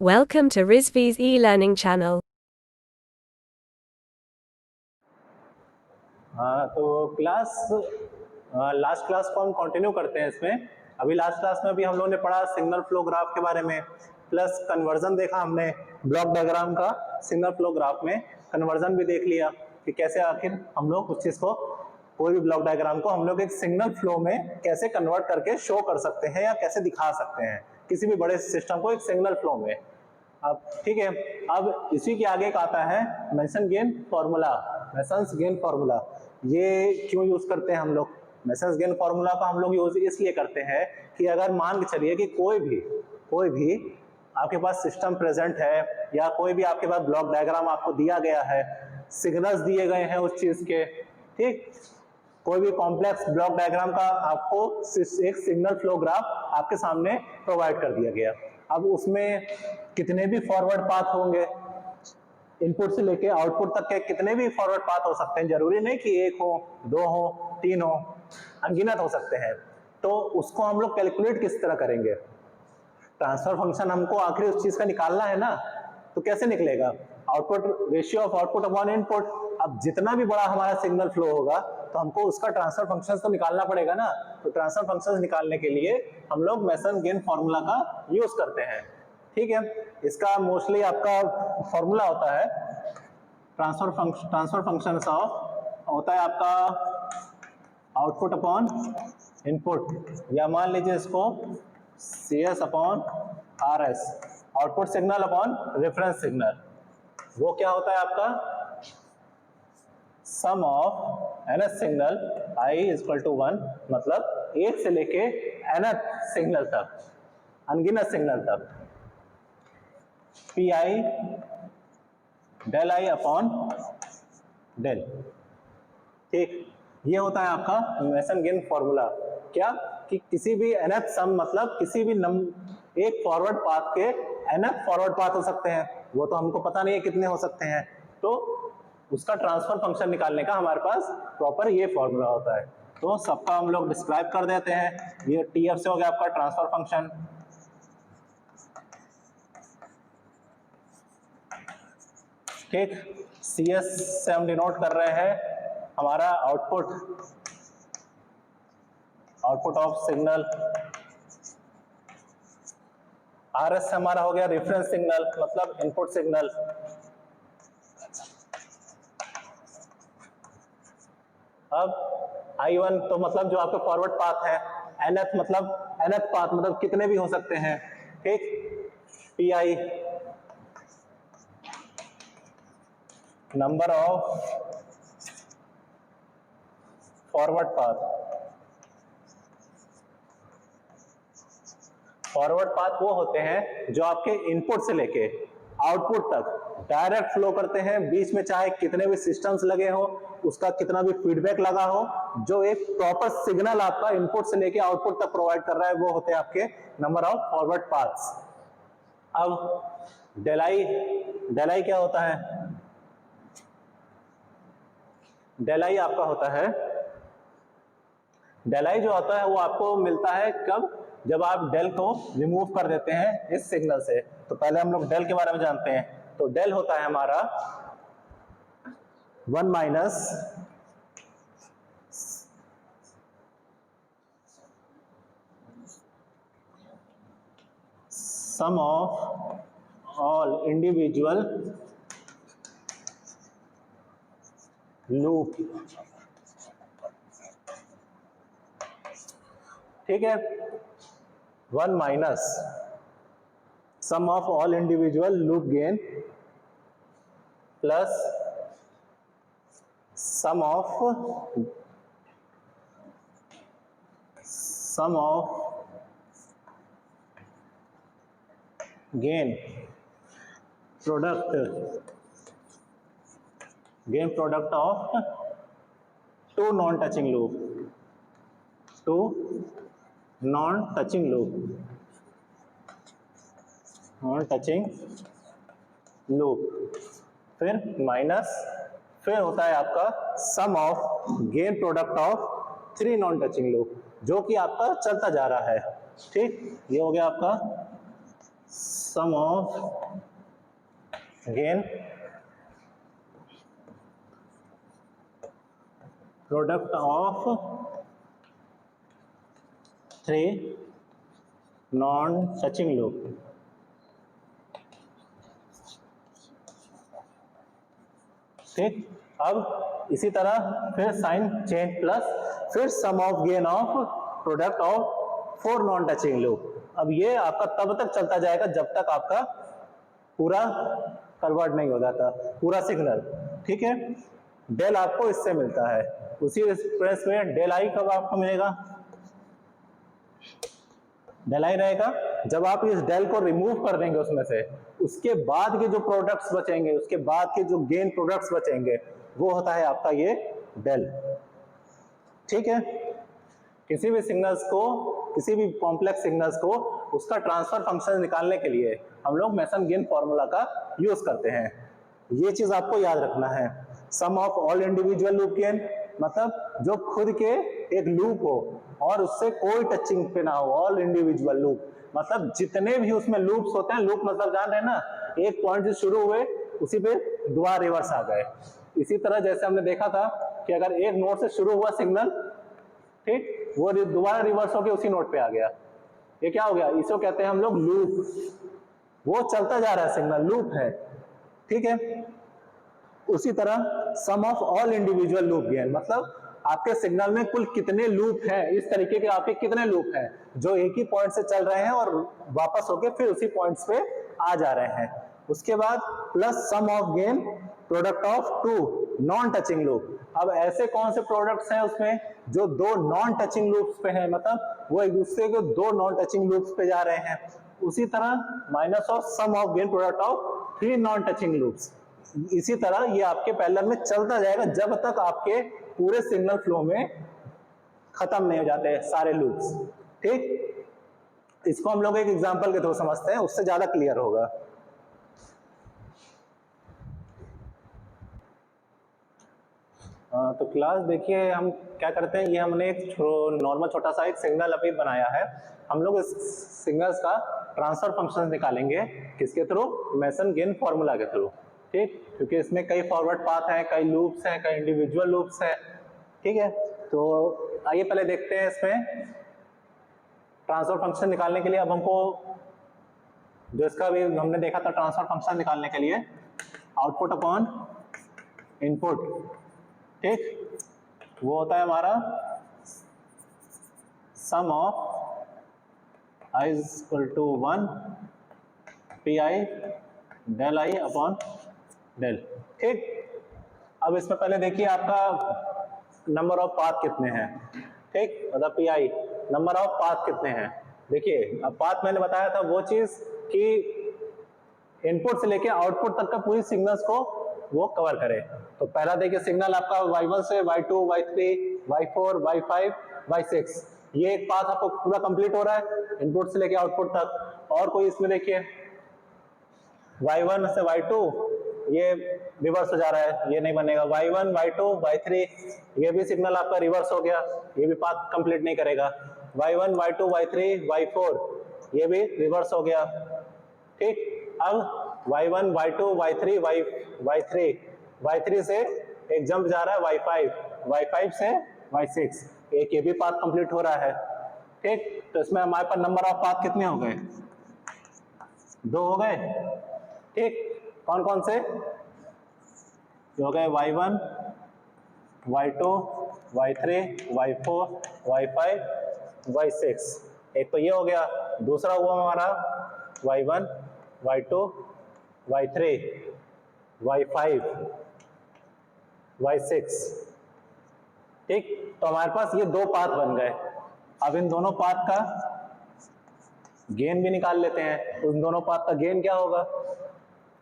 Welcome to Rizvi's e-learning channel. हाँ, तो last class को हम कंटिन्यू करते हैं इसमें। अभी लास्ट क्लास में भी हम लोगों ने पढ़ा सिग्नल फ्लो ग्राफ के बारे में, प्लस कन्वर्जन देखा हमने ब्लॉक डायग्राम का। सिग्नल फ्लो ग्राफ में कन्वर्जन भी देख लिया कि कैसे आखिर हम लोग उस चीज़ को, कोई भी ब्लॉक डायग्राम को हम लोग एक सिग्नल फ्लो में कैसे कन्वर्ट करके शो कर सकते हैं या कैसे दिखा सकते हैं किसी भी बड़े सिस्टम को एक सिग्नल फ्लो में। अब ठीक है, अब इसी के आगे एक आता है mason gain formula. Masons gain formula ये क्यों यूज करते हैं हम लोग? मेसन्स गेन फॉर्मूला का हम लोग यूज इसलिए करते हैं कि अगर मान के चलिए कि कोई भी आपके पास सिस्टम प्रेजेंट है या कोई भी आपके पास ब्लॉक डायग्राम आपको दिया गया है, सिग्नल्स दिए गए हैं उस चीज के, ठीक, कोई भी कॉम्प्लेक्स ब्लॉक डायग्राम का आपको एक सिग्नल फ्लो ग्राफ आपके सामने प्रोवाइड कर दिया गया। अब उसमें कितने भी फॉरवर्ड पाथ होंगे, इनपुट से लेके आउटपुट तक के कितने भी फॉरवर्ड पाथ हो सकते हैं, जरूरी नहीं कि एक हो, दो हो, तीन हो, अनगिनत हो सकते हैं। तो उसको हम लोग कैलकुलेट किस तरह करेंगे? ट्रांसफर फंक्शन हमको आखिर उस चीज का निकालना है ना, तो कैसे निकलेगा? Output ratio of output upon input. अब जितना भी बड़ा हमारा सिग्नल फ्लो होगा तो हमको उसका ट्रांसफर फंक्शन तो निकालना पड़ेगा ना। तो ट्रांसफर फंक्शन निकालने के लिए हम लोग मेसन गेन फॉर्मूला का यूज करते हैं। ठीक है, इसका मोस्टली आपका फॉर्मूला होता है ट्रांसफर फंक्शन ऑफ होता है आपका आउटपुट अपॉन इनपुट, या मान लीजिए इसको CS upon RS, output signal upon reference signal. वो क्या होता है आपका sum of nth signal I equal to 1, मतलब एक से लेके nth सिग्नल तक, अनगिनत सिग्नल तक, PI del I upon del. ठीक, ये होता है आपका मेसन गेन फॉर्मूला। क्या कि किसी भी nth सम, मतलब किसी भी एक फॉरवर्ड पाथ के nth फॉरवर्ड पाथ हो सकते हैं, वो तो हमको पता नहीं है कितने हो सकते हैं, तो उसका ट्रांसफर फंक्शन निकालने का हमारे पास प्रॉपर ये फॉर्मूला होता है। तो सबका हम लोग डिस्क्राइब कर देते हैं। ये TF से हो गया आपका ट्रांसफर फंक्शन, ठीक। CS से हम डिनोट कर रहे हैं हमारा आउटपुट ऑफ सिग्नल। RS से हमारा हो गया रेफरेंस सिग्नल, मतलब इनपुट सिग्नल। अब I1 तो मतलब जो आपका फॉरवर्ड पाथ है, nth पाथ मतलब कितने भी हो सकते हैं, ठीक। PI number of forward path वो होते हैं जो आपके इनपुट से लेके आउटपुट तक डायरेक्ट फ्लो करते हैं, बीच में चाहे कितने भी सिस्टम्स लगे हो, उसका कितना भी फीडबैक लगा हो, जो एक प्रॉपर सिग्नल आपका इनपुट से लेके आउटपुट तक प्रोवाइड कर रहा है, वो होते हैं आपके नंबर ऑफ फॉरवर्ड पाथ्स। अब डेल आई क्या होता है? डेल आई आपका होता है, डेल आई जो होता है वो आपको मिलता है कब? जब आप डेल को रिमूव कर देते हैं इस सिग्नल से। तो पहले हम लोग डेल के बारे में जानते हैं। तो डेल होता है हमारा 1 minus sum of all individual loop, ठीक है। 1 minus sum of all individual loop gain plus sum of gain product of two non touching loop, फिर माइनस, फिर होता है आपका sum of gain product of 3 non touching loop, जो कि आपका चलता जा रहा है, ठीक। ये हो गया आपका sum of gain product of 3 non touching loop. ठीक, अब इसी तरह फिर साइन चेंज प्लस फिर sum of gain of product of 4 non touching loop. अब ये आपका तब तक चलता जाएगा जब तक आपका पूरा कन्वर्ट नहीं हो जाता पूरा सिग्नल। ठीक है, डेल आपको इससे मिलता है। उसी एक्सप्रेस में डेल आई कब आपको मिलेगा, डेल आई रहेगा जब आप इस डेल को रिमूव कर देंगे उसमें से, उसके बाद के जो प्रोडक्ट्स बचेंगे, उसके बाद के जो गेन प्रोडक्ट्स बचेंगे, वो होता है आपका ये डेल। ठीक है, किसी भी सिग्नल्स को, किसी भी कॉम्प्लेक्स सिग्नल्स को उसका ट्रांसफर फंक्शन निकालने के लिए हम लोग मेसन गेन फॉर्मूला का यूज करते हैं। ये चीज आपको याद रखना है। Sum of all individual loop gain मतलब जो खुद के एक लूप हो और उससे कोई टचिंग पे ना हो, ऑल इंडिविजुअल लूप मतलब जितने भी उसमें लूप्स होते हैं, लूप मतलब जान रहे हैं ना, एक पॉइंट से शुरू हुए उसी पे दोबारा रिवर्स आ गए। इसी तरह जैसे हमने देखा था कि अगर एक नोड से शुरू हुआ सिग्नल, ठीक, वो दोबारा रिवर्स होके उसी नोड पे आ गया, ये क्या हो गया, इसको कहते हैं हम लोग लूप। वो चलता जा रहा है सिग्नल, लूप है। ठीक है, उसी तरह sum of all individual loop gain मतलब आपके सिग्नल में कुल कितने लूप हैं, इस तरीके के आपके कितने लूप हैं जो एक ही पॉइंट से चल रहे हैं और वापस होके फिर उसी पॉइंट्स पे आ जा रहे हैं। उसके बाद plus sum of gain product of 2 non touching loop. अब ऐसे कौन से प्रोडक्ट्स हैं उसमें जो 2 नॉन टचिंग लूप्स पे हैं, मतलब वो एक दूसरे के 2 नॉन टचिंग लूप्स पे जा रहे हैं। उसी तरह minus of sum of gain product of 3 non touching loops. इसी तरह ये आपके पैरेलल में चलता जाएगा जब तक आपके पूरे सिग्नल फ्लो में खत्म नहीं हो जाते सारे लूप्स। ठीक, इसको हम लोग एक एग्जांपल के थ्रू समझते हैं, उससे ज्यादा क्लियर होगा। तो क्लास देखिए हम क्या करते हैं, ये हमने एक नॉर्मल छोटा सा एक सिग्नल अभी बनाया है। हम लोग इस सिग्नल्स का ट्रांसफर फंक्शन निकालेंगे किसके थ्रू, मेसन गेन फॉर्मूला के थ्रू। ठीक, क्योंकि इसमें कई फॉरवर्ड पाथ हैं, कई लूप्स हैं, कई इंडिविजुअल लूप्स हैं। ठीक है, तो आइए पहले देखते हैं इसमें ट्रांसफर फंक्शन निकालने के लिए। अब हमको जो इसका भी हमने देखा था ट्रांसफर फंक्शन निकालने के लिए आउटपुट अपॉन इनपुट, ठीक, वो होता है हमारा sum of i = 1 pi del i upon del. ठीक, अब इसमें पहले देखिए आपका नंबर ऑफ पाथ कितने हैं। ठीक, मतलब pi नंबर ऑफ पाथ कितने हैं। देखिए अब पाथ मैंने बताया था वो चीज कि इनपुट से लेके आउटपुट तक का पूरी सिग्नल्स को वो कवर करे। तो पहला देखिए सिग्नल आपका y1 से y2 y3 y4 y5 y6, ये एक पाथ आपको पूरा कंप्लीट हो रहा है इनपुट से लेके आउटपुट तक। और कोई इसमें देखिए y1 से y2 ये रिवर्स हो जा रहा है, ये नहीं बनेगा। y1 y2 y3 ये भी सिग्नल आपका रिवर्स हो गया, ये भी पाथ कंप्लीट नहीं करेगा। y1 y2 y3 y4 ये भी रिवर्स हो गया। ठीक, अब y1 y2 y3 y3 y3 से एक जंप जा रहा है y5 से y6, एक ये भी पाथ कंप्लीट हो रहा है। ठीक, तो इसमें हमारे पास नंबर ऑफ पाथ कितने हो गए, 2 हो गए। ठीक, कौन कौन से हो गए, y1 y2 y3 y4 y5 y6, एक तो ये हो गया। दूसरा हुआ हमारा y1 y2 y3 y5 y6। ठीक, तो हमारे पास ये 2 पाथ बन गए। अब इन दोनों पाथ का गेन भी निकाल लेते हैं। उन दोनों पाथ का गेन क्या होगा,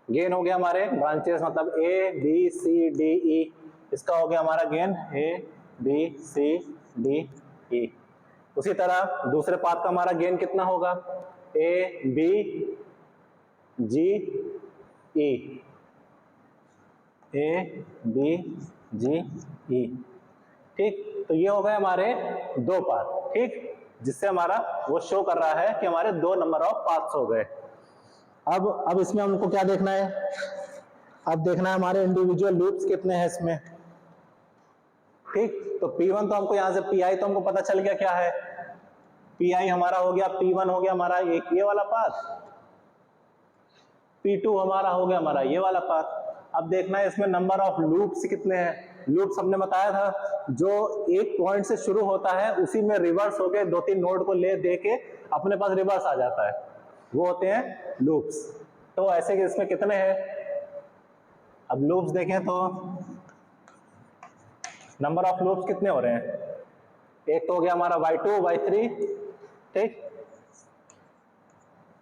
गेन हो गया हमारे ब्रांचेस मतलब a b c d e, इसका हो गया हमारा gain a b c d e। उसी तरह दूसरे पाथ का हमारा गेन कितना होगा, a b g e, a b g e। ठीक, तो ये हो गए हमारे 2 पाथ। ठीक, जिससे हमारा वो शो कर रहा है कि हमारे 2 नंबर ऑफ पाथ्स हो गए। अब इसमें हमको क्या देखना है, अब देखना है हमारे इंडिविजुअल लूप्स कितने हैं इसमें। ठीक, तो P1 तो हमको यहाँ से PI तो हमको पता चल गया क्या है, PI हमारा हो गया, P1 हो गया हमारा एक ये वाला पाथ, P2 हमारा हो गया हमारा ये वाला पाथ। अब देखना है इसमें नंबर ऑफ लूप्स कितने हैं। लूप्स हमने बताया था जो एक पॉइंट से शुरू होता है उसी में रिवर्स होके 2-3 नोड को ले दे के अपने पास रिवर्स आ जाता है, वो होते हैं लूप्स। तो ऐसे कि इसमें कितने हैं, अब लूप्स देखें तो नंबर ऑफ लूप्स कितने हो रहे हैं, एक तो हो गया हमारा y2 y3, ठीक,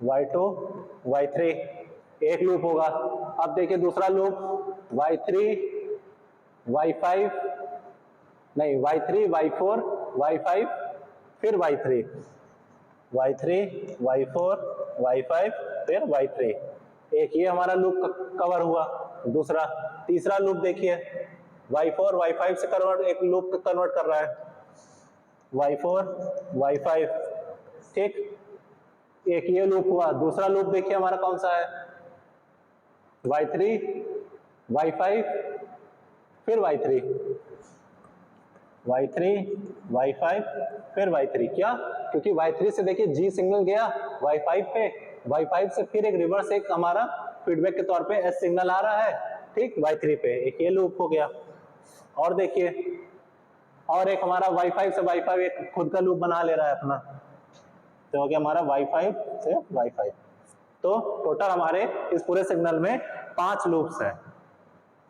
y2 y3 एक लूप होगा। अब देखिए दूसरा लूप y3 y5 नहीं y3 y4 y5 फिर y3 y3 y4 y5 फिर y3, एक ये हमारा लूप कवर हुआ। दूसरा तीसरा लूप देखिए y4 y5 से कन्वर्ट, एक लूप कन्वर्ट कर रहा है y4 y5, ठीक, एक ये लूप हुआ। दूसरा लूप देखिए हमारा कौन सा है, y3 y5 फिर y3 y5 फिर y3, क्या, क्योंकि y3 से देखिए G सिग्नल गया y5 पे, y5 से फिर एक रिवर्स एक हमारा फीडबैक के तौर पे S सिग्नल आ रहा है, ठीक, y3 पे, एक ये लूप हो गया। और देखिए और एक हमारा y5 से y5 एक खुद का लूप बना ले रहा है अपना, तो हो गया हमारा y5 से y5। तो टोटल हमारे इस पूरे सिग्नल में 5 लूप्स हैं,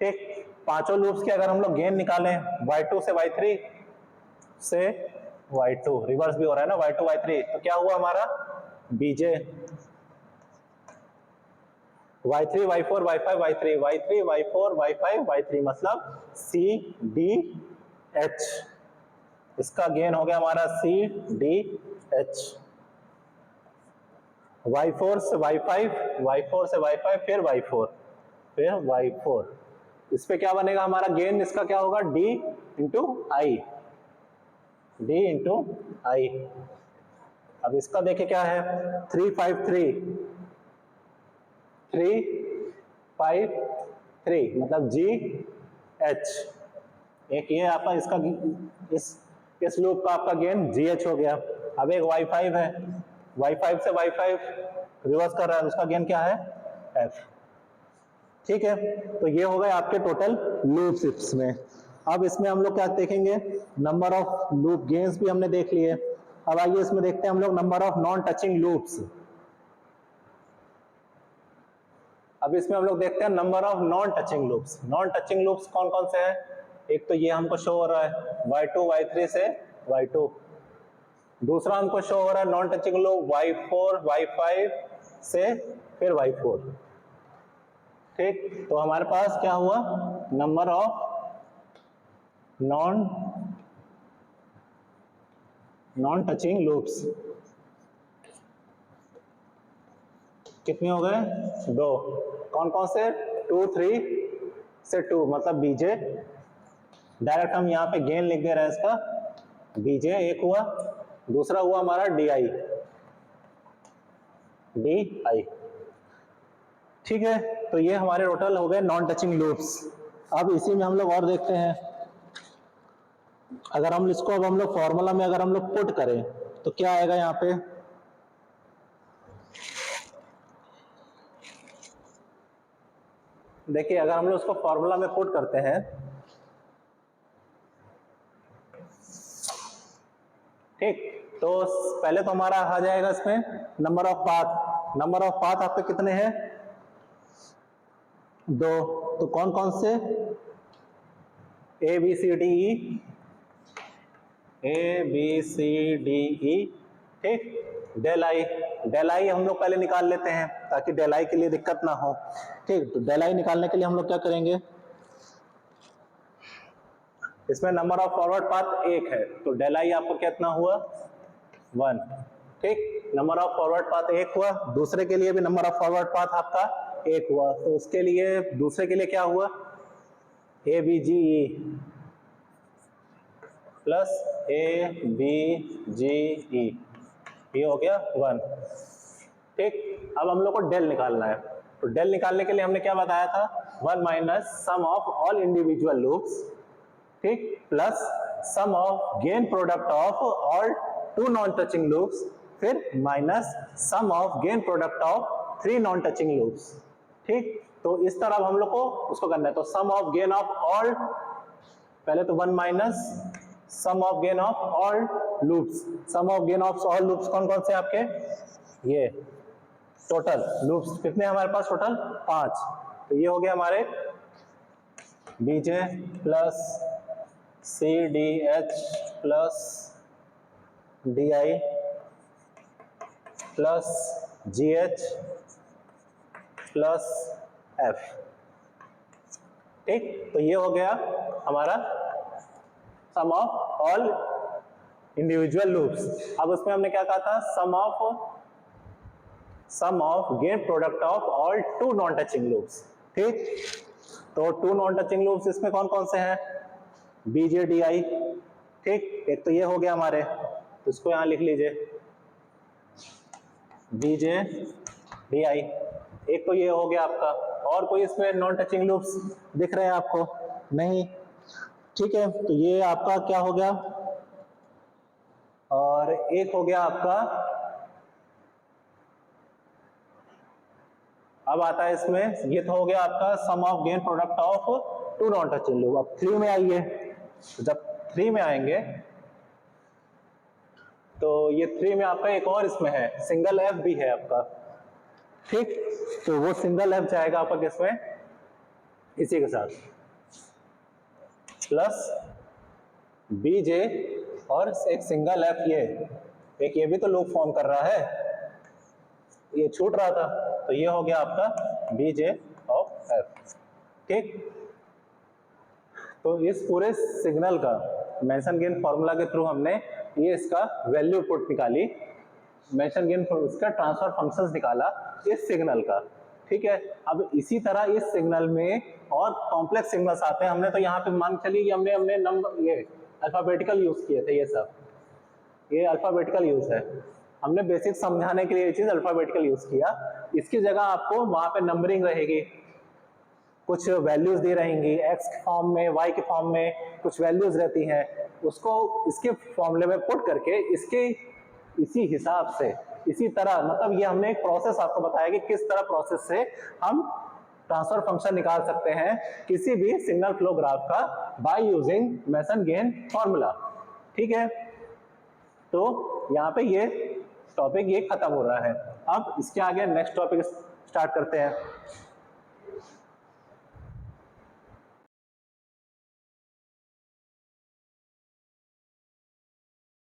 ठीक। पांचों लूप्स के अगर हम लोग गेन निकालें y2 से y3 से y2, रिवर्स भी हो रहा है ना y2 y3, तो क्या हुआ हमारा bj y3 y4 y5 y3 y3 y4 y5 y3 मतलब c d h, इसका गेन हो गया हमारा c d h। y4 से y5 y4 से y5 फिर y4 फिर y4, इस पे क्या बनेगा हमारा गेन, इसका क्या होगा d इंटू आई, d इंटू आई। अब इसका देखिए क्या है 353 353 मतलब g h, एक ये आपका इसका इस लूप का आपका गेन gh हो गया। अब एक y5 है, y5 से y5 रिवर्स कर रहा है, उसका गेन क्या है f, ठीक है। तो ये हो गए आपके टोटल लूप्स इसमें। अब इसमें हम लोग क्या देखेंगे, नंबर ऑफ लूप गेन्स भी हमने देख लिए। अब आइए इसमें देखते हैं हम लोग number of non touching loops. अब इसमें हम लोग देखते हैं number of non touching loops. Non touching loops कौन कौन से हैं, एक तो ये हमको शो हो रहा है y2 y3 से y2, दूसरा हमको शो हो रहा है non touching loop y4 y5 से फिर y4, ठीक। तो हमारे पास क्या हुआ, number of non touching loops कितने हो गए, 2, कौन कौन से 2 3 से 2 मतलब बीजे, डायरेक्ट हम यहाँ पे गेन लिख दे रहे हैं इसका, बीजे एक हुआ, दूसरा हुआ हमारा डी आई, ठीक है। तो ये हमारे टोटल हो गए नॉन टचिंग लूप्स। अब इसी में हम लोग और देखते हैं, अगर हम इसको अब हम लोग फॉर्मूला में अगर हम लोग पुट करें तो क्या आएगा यहाँ पे, देखिए अगर हम लोग उसको फॉर्मूला में पुट करते हैं, ठीक, तो पहले तो हमारा आ जाएगा इसमें number of path. Number of path आपके कितने हैं, 2, तो कौन कौन से, A B C D E, ठीक। डेल आई हम लोग पहले निकाल लेते हैं ताकि डेल आई के लिए दिक्कत ना हो, ठीक। तो डेल आई निकालने के लिए हम लोग क्या करेंगे, इसमें नंबर ऑफ फॉरवर्ड पाथ 1 है, तो डेल आई आपको कितना हुआ 1, ठीक। नंबर ऑफ फॉरवर्ड पाथ 1 हुआ, दूसरे के लिए भी नंबर ऑफ फॉरवर्ड पाथ आपका 1 हुआ, तो उसके लिए दूसरे के लिए क्या हुआ, A B G E plus A B G E, ये हो गया 1, ठीक। अब हम लोग को डेल निकालना है, तो डेल निकालने के लिए हमने क्या बताया था, 1 minus sum of all individual loops, ठीक, plus sum of gain product of all two non touching loops, फिर minus sum of gain product of 3 non touching loops, ठीक। तो इस तरह हम लोग को उसको करना है, तो sum of gain of all, पहले तो 1 minus sum of gain of all loops, sum of gain of all loops कौन कौन से आपके, ये टोटल लूप्स कितने हमारे पास, टोटल 5, तो ये हो गया हमारे B J plus C D H plus D I plus G H plus F, ठीक। तो ये हो गया हमारा sum of all individual loops. अब उसमें हमने क्या कहा था, sum of gain product of all two non touching loops, ठीक। तो टू नॉन टचिंग लूप्स इसमें कौन कौन से हैं, बीजे डी आई, ठीक। एक तो ये हो गया हमारे, तो इसको यहां लिख लीजिए बीजे डी आई, एक तो ये हो गया आपका, और कोई इसमें नॉन टचिंग लूप्स दिख रहे हैं आपको, नहीं, ठीक है। तो ये आपका क्या हो गया, और एक हो गया आपका, अब आता है इसमें, ये तो हो गया आपका sum of gain product of two non touching loop. अब 3 में आइए, तो जब 3 में आएंगे तो ये 3 में आपका एक और इसमें है, सिंगल एफ भी है आपका, ठीक। तो वो सिंगल एफ जाएगा आपका किसमें, इसी के साथ, प्लस बीजे और एक सिंगल एफ, ये भी तो लूप फॉर्म कर रहा है, ये छूट रहा था, तो ये हो गया आपका बीजे ऑफ एफ, ठीक। तो इस पूरे सिग्नल का मेंशन गेन फॉर्मूला के थ्रू हमने ये इसका वैल्यू पुट निकाली, मेंशन गेन इसका ट्रांसफर फंक्शंस निकाला इस सिग्नल का, ठीक है। अब इसी तरह इस सिग्नल में और कॉम्प्लेक्स सिग्नल्स आते हैं, हमने तो यहाँ पे मान चलिए कि हमने नंबर ये अल्फाबेटिकल यूज किए थे, ये सब ये अल्फाबेटिकल यूज है, हमने बेसिक समझाने के लिए ये चीज अल्फाबेटिकल यूज किया। इसकी जगह आपको वहां पे नंबरिंग रहेगी, कुछ वैल्यूज दी रहेंगी, एक्स के फॉर्म में, वाई के फॉर्म में कुछ वैल्यूज रहती हैं, उसको इसके फॉर्मूले में पुट करके इसके इसी हिसाब से, इसी तरह, मतलब ये हमने एक प्रोसेस आपको बताया कि किस तरह प्रोसेस से हम ट्रांसफर फंक्शन निकाल सकते हैं किसी भी सिग्नल फ्लो ग्राफ का by using mason gain formula, ठीक है। तो यहाँ पे ये टॉपिक ये खत्म हो रहा है। अब इसके आगे नेक्स्ट टॉपिक स्टार्ट करते हैं।